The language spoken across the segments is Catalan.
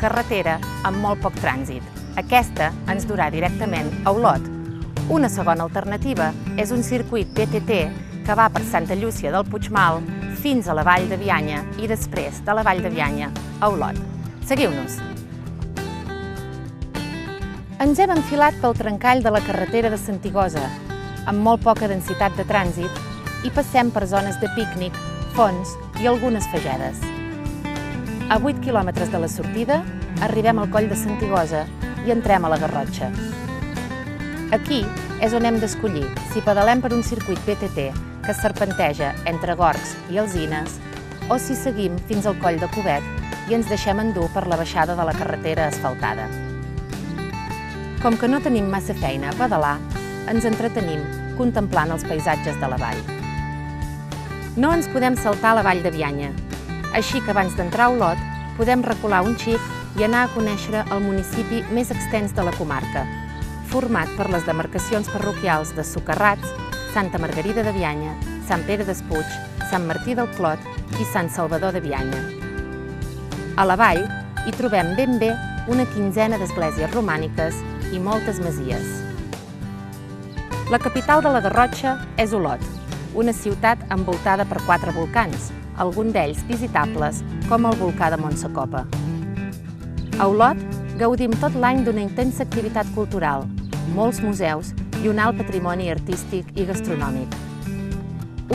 carretera amb molt poc trànsit. Aquesta ens durà directament a Olot. Una segona alternativa és un circuit BTT que va per Santa Llúcia del Puigmal fins a la Vall de Bianya i després de la Vall de Bianya a Olot. Seguiu-nos! Ens hem enfilat pel trencall de la carretera de Santigosa, amb molt poca densitat de trànsit, i passem per zones de pícnic, fonts i algunes fagedes. A 8 quilòmetres de la sortida, arribem al coll de Santigosa i entrem a la Garrotxa. Aquí és on hem d'escollir si pedalem per un circuit BTT que serpenteja entre Gorgs i Alzines o si seguim fins al coll de Covet i ens deixem endur per la baixada de la carretera asfaltada. Com que no tenim massa feina a pedalar, ens entretenim contemplant els paisatges de la vall. No ens podem saltar la Vall de Bianya, així que abans d'entrar a Olot podem recular un xic i anar a conèixer el municipi més extens de la comarca, format per les demarcacions parroquials de Socarrats, Santa Margarida de Bianya, Sant Pere d'Espuig, Sant Martí del Clot i Sant Salvador de Bianya. A la vall hi trobem ben bé una quinzena d'esglésies romàniques i moltes masies. La capital de la Garrotxa és Olot, una ciutat envoltada per 4 volcans, alguns d'ells visitables, com el volcà de Montsacopa. A Olot gaudim tot l'any d'una intensa activitat cultural, molts museus i un alt patrimoni artístic i gastronòmic.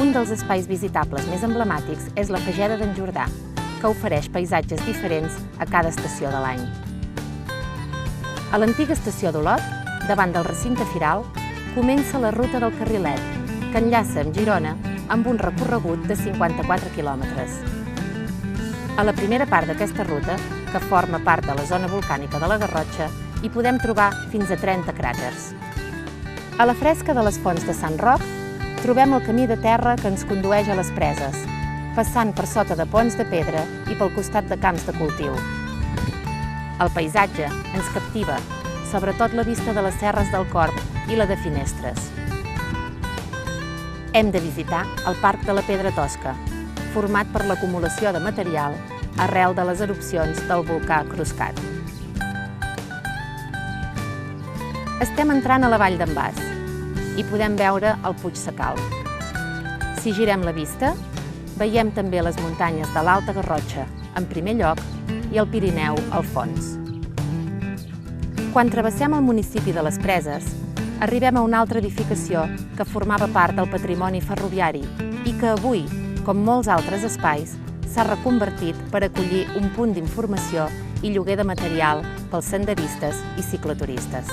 Un dels espais visitables més emblemàtics és la Fageda d'en Jordà, que ofereix paisatges diferents a cada estació de l'any. A l'antiga estació d'Olot, davant del recinte firal, comença la ruta del Carrilet, que enllaça amb Girona amb un recorregut de 54 quilòmetres. A la primera part d'aquesta ruta, que forma part de la zona volcànica de la Garrotxa, hi podem trobar fins a 30 cràters. A la fresca de les fonts de Sant Roc, trobem el camí de terra que ens condueix a les preses, passant per sota de ponts de pedra i pel costat de camps de cultiu. El paisatge ens captiva, sobretot la vista de les serres del Corb i la de Finestres. Hem de visitar el Parc de la Pedra Tosca, format per l'acumulació de material arrel de les erupcions del volcà Cruscat. Estem entrant a la Vall d'en Bas i podem veure el Puig Sacalm. Si girem la vista, veiem també les muntanyes de l'Alta Garrotxa, en primer lloc, i el Pirineu al fons. Quan travessem el municipi de les Preses, arribem a una altra edificació que formava part del patrimoni ferroviari i que avui, com molts altres espais, s'ha reconvertit per acollir un punt d'informació i lloguer de material pels senderistes i cicloturistes.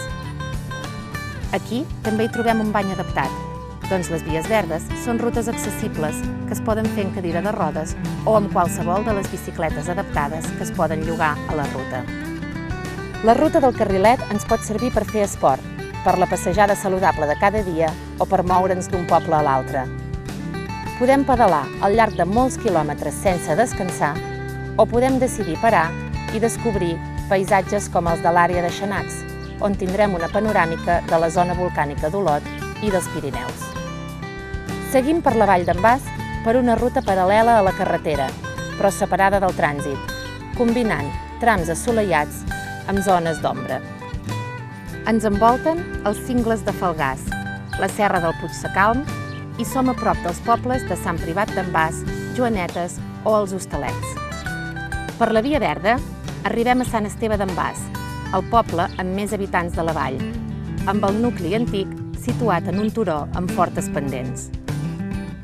Aquí també hi trobem un bany adaptat, doncs les vies verdes són rutes accessibles que es poden fer en cadira de rodes o amb qualsevol de les bicicletes adaptades que es poden llogar a la ruta. La ruta del Carrilet ens pot servir per fer esport, per la passejada saludable de cada dia o per moure'ns d'un poble a l'altre. Podem pedalar al llarg de molts quilòmetres sense descansar o podem decidir parar i descobrir paisatges com els de l'àrea de Xanacs, on tindrem una panoràmica de la zona volcànica d'Olot i dels Pirineus. Seguim per la Vall d'en Bas per una ruta paral·lela a la carretera, però separada del trànsit, combinant trams assolellats amb zones d'ombra. Ens envolten els cingles de Falgars, la serra del Puig Sacalm i som a prop dels pobles de Sant Privat d'en Bas, Joanetes o els Hostalets. Per la Via Verda arribem a Sant Esteve d'en Bas, el poble amb més habitants de la vall, amb el nucli antic situat en un turó amb fortes pendents.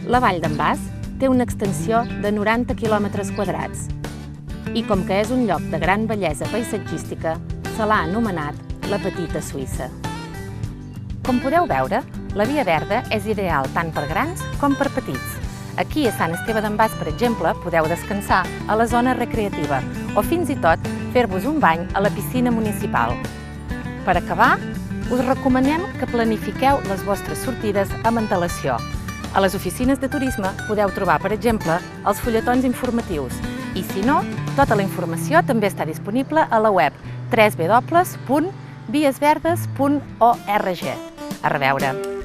La Vall d'en Bas té una extensió de 90 quilòmetres quadrats i com que és un lloc de gran bellesa paisatgística, se l'ha anomenat la Petita Suïssa. Com podeu veure, la Via Verda és ideal tant per grans com per petits. Aquí a Sant Esteve d'en Bas, per exemple, podeu descansar a la zona recreativa o fins i tot fer-vos un bany a la piscina municipal. Per acabar, us recomanem que planifiqueu les vostres sortides amb antelació. A les oficines de turisme podeu trobar, per exemple, els fulletons informatius i, si no, tota la informació també està disponible a la web www.viesverdes.org. A reveure!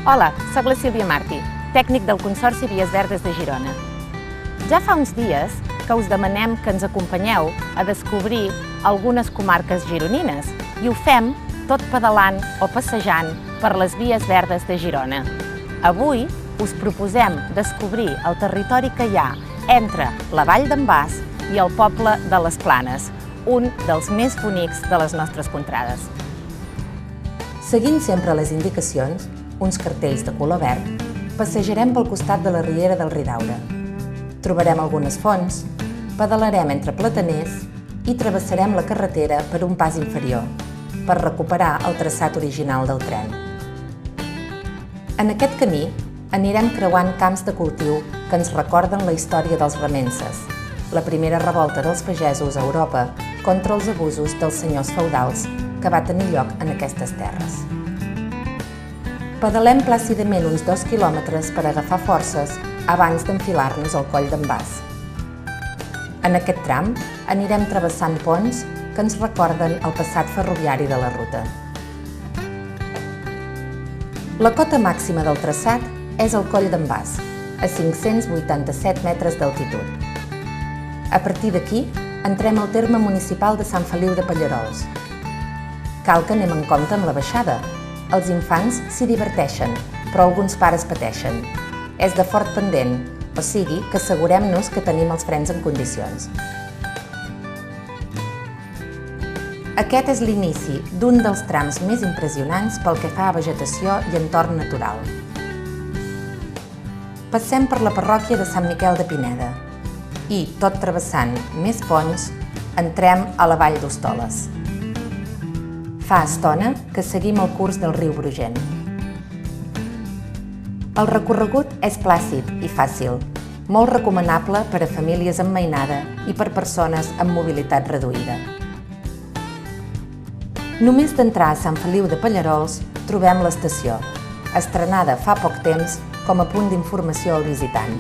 Hola, soc la Sílvia Martí, tècnic del Consorci Vies Verdes de Girona. Ja fa uns dies que us demanem que ens acompanyeu a descobrir algunes comarques gironines i ho fem tot pedalant o passejant per les vies verdes de Girona. Avui us proposem descobrir el territori que hi ha entre la Vall d'en Bas i el poble de les Planes, un dels més bonics de les nostres contrades. Seguint sempre les indicacions, uns cartells de color verd, passejarem pel costat de la riera del Ridaura. Trobarem algunes fonts, pedalarem entre plataners i travessarem la carretera per un pas inferior, per recuperar el traçat original del tren. En aquest camí anirem creuant camps de cultiu que ens recorden la història dels remences, la primera revolta dels pagesos a Europa contra els abusos dels senyors feudals que va tenir lloc en aquestes terres. Pedalem plàcidament uns 2 quilòmetres per agafar forces abans d'enfilar-nos al coll d'en Bas. En aquest tram anirem travessant ponts que ens recorden el passat ferroviari de la ruta. La cota màxima del traçat és el coll d'en Bas, a 587 metres d'altitud. A partir d'aquí, entrem al terme municipal de Sant Feliu de Pallerols. Cal que anem en compte amb la baixada. Els infants s'hi diverteixen, però alguns pares pateixen. És de fort pendent, o sigui que assegurem-nos que tenim els frens en condicions. Aquest és l'inici d'un dels trams més impressionants pel que fa a vegetació i entorn natural. Passem per la parròquia de Sant Miquel de Pineda i, tot travessant més ponts, entrem a la vall d'Hostoles. Fa estona que seguim el curs del riu Brugent. El recorregut és plàcid i fàcil, molt recomanable per a famílies amb mainada i per persones amb mobilitat reduïda. Només d'entrar a Sant Feliu de Pallerols trobem l'estació, estrenada fa poc temps com a punt d'informació al visitant.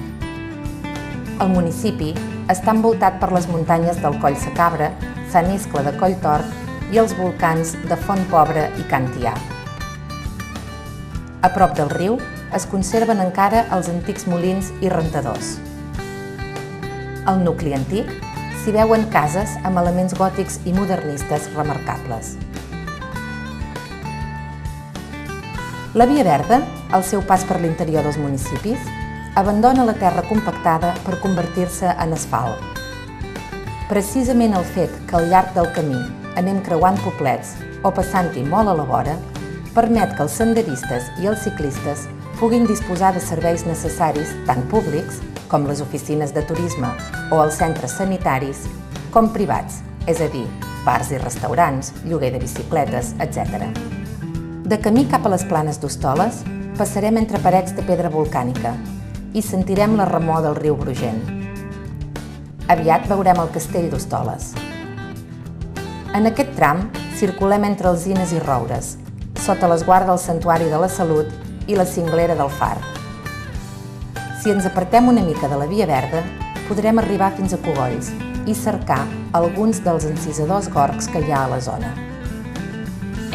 El municipi està envoltat per les muntanyes del Coll Sacabra, Sant Iscle de Colltort i els volcans de Font Pobra i Can Tià. A prop del riu es conserven encara els antics molins i rentadors. Al nucli antic s'hi veuen cases amb elements gòtics i modernistes remarcables. La Via Verda, al seu pas per l'interior dels municipis, abandona la terra compactada per convertir-se en asfalt. Precisament el fet que al llarg del camí anem creuant poblets o passant-hi molt a la vora, permet que els senderistes i els ciclistes puguin disposar de serveis necessaris tant públics, com les oficines de turisme o els centres sanitaris, com privats, és a dir, bars i restaurants, lloguer de bicicletes, etc. De camí cap a les Planes d'Hostoles, passarem entre parets de pedra volcànica i sentirem la remor del riu Brugent. Aviat veurem el castell d'Hostoles. En aquest tram circulem entre alzines i roures, sota l'esguard del Santuari de la Salut i la cinglera del Far. Si ens apartem una mica de la Via Verda, podrem arribar fins a Cogolls i cercar alguns dels encisadors gorgs que hi ha a la zona.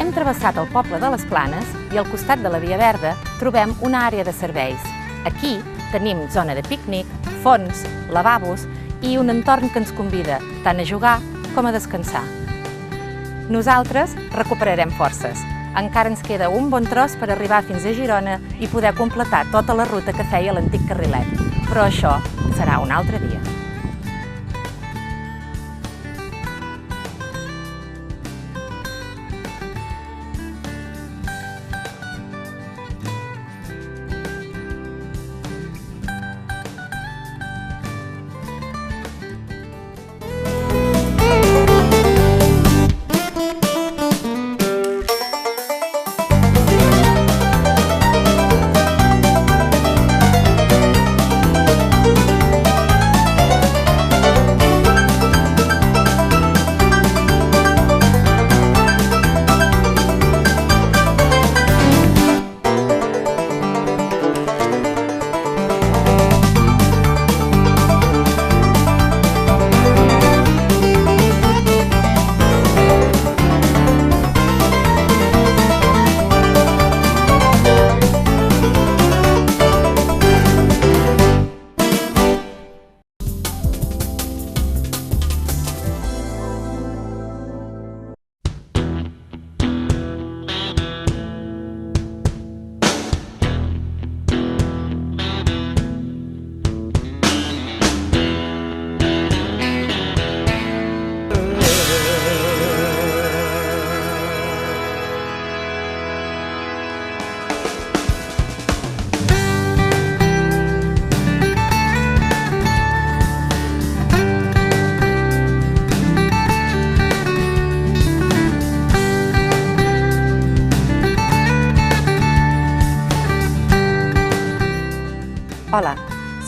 Hem travessat el poble de les Planes i al costat de la Via Verda trobem una àrea de serveis. Aquí tenim zona de pícnic, fonts, lavabos i un entorn que ens convida tant a jugar com a descansar. Nosaltres recuperarem forces. Encara ens queda un bon tros per arribar fins a Girona i poder completar tota la ruta que feia l'antic carrilet. Però això serà un altre dia.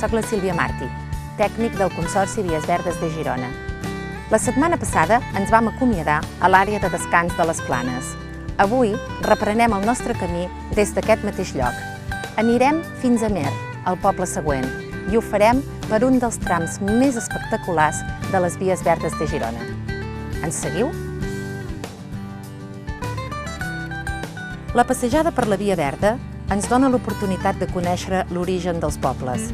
soc la Sílvia Martí, tècnic del Consorci Vies Verdes de Girona. La setmana passada ens vam acomiadar a l'àrea de descans de les Planes. Avui reprenem el nostre camí des d'aquest mateix lloc. Anirem fins a Amer, el poble següent, i ho farem per un dels trams més espectaculars de les Vies Verdes de Girona. Ens seguiu? La passejada per la Via Verda ens dona l'oportunitat de conèixer l'origen dels pobles.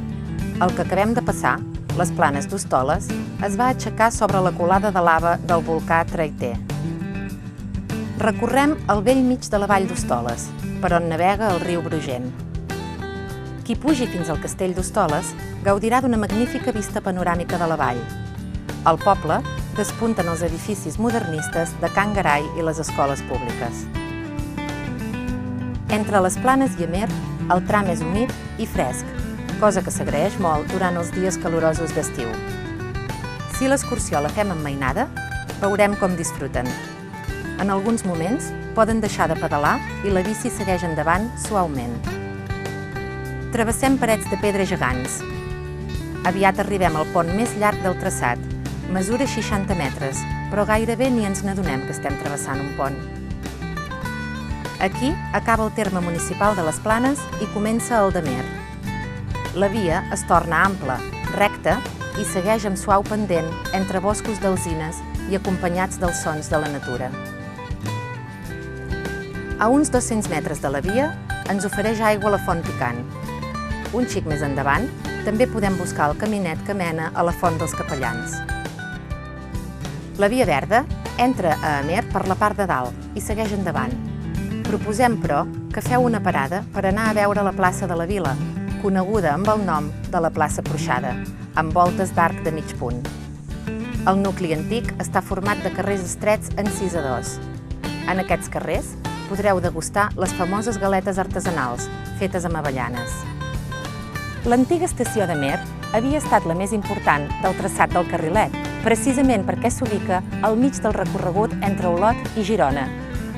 El que acabem de passar, les Planes d'Hostoles, es va aixecar sobre la colada de lava del volcà Traiter. Recorrem el bell mig de la vall d'Hostoles, per on navega el riu Brugent. Qui pugi fins al castell d'Hostoles gaudirà d'una magnífica vista panoràmica de la vall. Al poble despunten els edificis modernistes de Can Garai i les escoles públiques. Entre les Planes i Amer, el tram és humit i fresc, cosa que s'agraeix molt durant els dies calorosos d'estiu. Si l'excursió la fem amb mainada, veurem com disfruten. En alguns moments poden deixar de pedalar i la bici segueix endavant suaument. Travessem parets de pedra gegants. Aviat arribem al pont més llarg del traçat. Mesura 60 metres, però gairebé ni ens n'adonem que estem travessant un pont. Aquí acaba el terme municipal de les Planes i comença el d'Amer. La via es torna ampla, recta i segueix amb suau pendent entre boscos d'alzines i acompanyats dels sons de la natura. A uns 200 metres de la via ens ofereix aigua la Font Picant. Un xic més endavant també podem buscar el caminet que mena a la Font dels Capellans. La Via Verda entra a Amer per la part de dalt i segueix endavant. Proposem, però, que feu una parada per anar a veure la plaça de la Vila, coneguda amb el nom de la plaça Porxada, amb voltes d'arc de mig punt. El nucli antic està format de carrers estrets en 6 a 2. En aquests carrers podreu degustar les famoses galetes artesanals, fetes amb avellanes. L'antiga estació d'Amer havia estat la més important del traçat del carrilet, precisament perquè s'ubica al mig del recorregut entre Olot i Girona.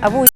Avui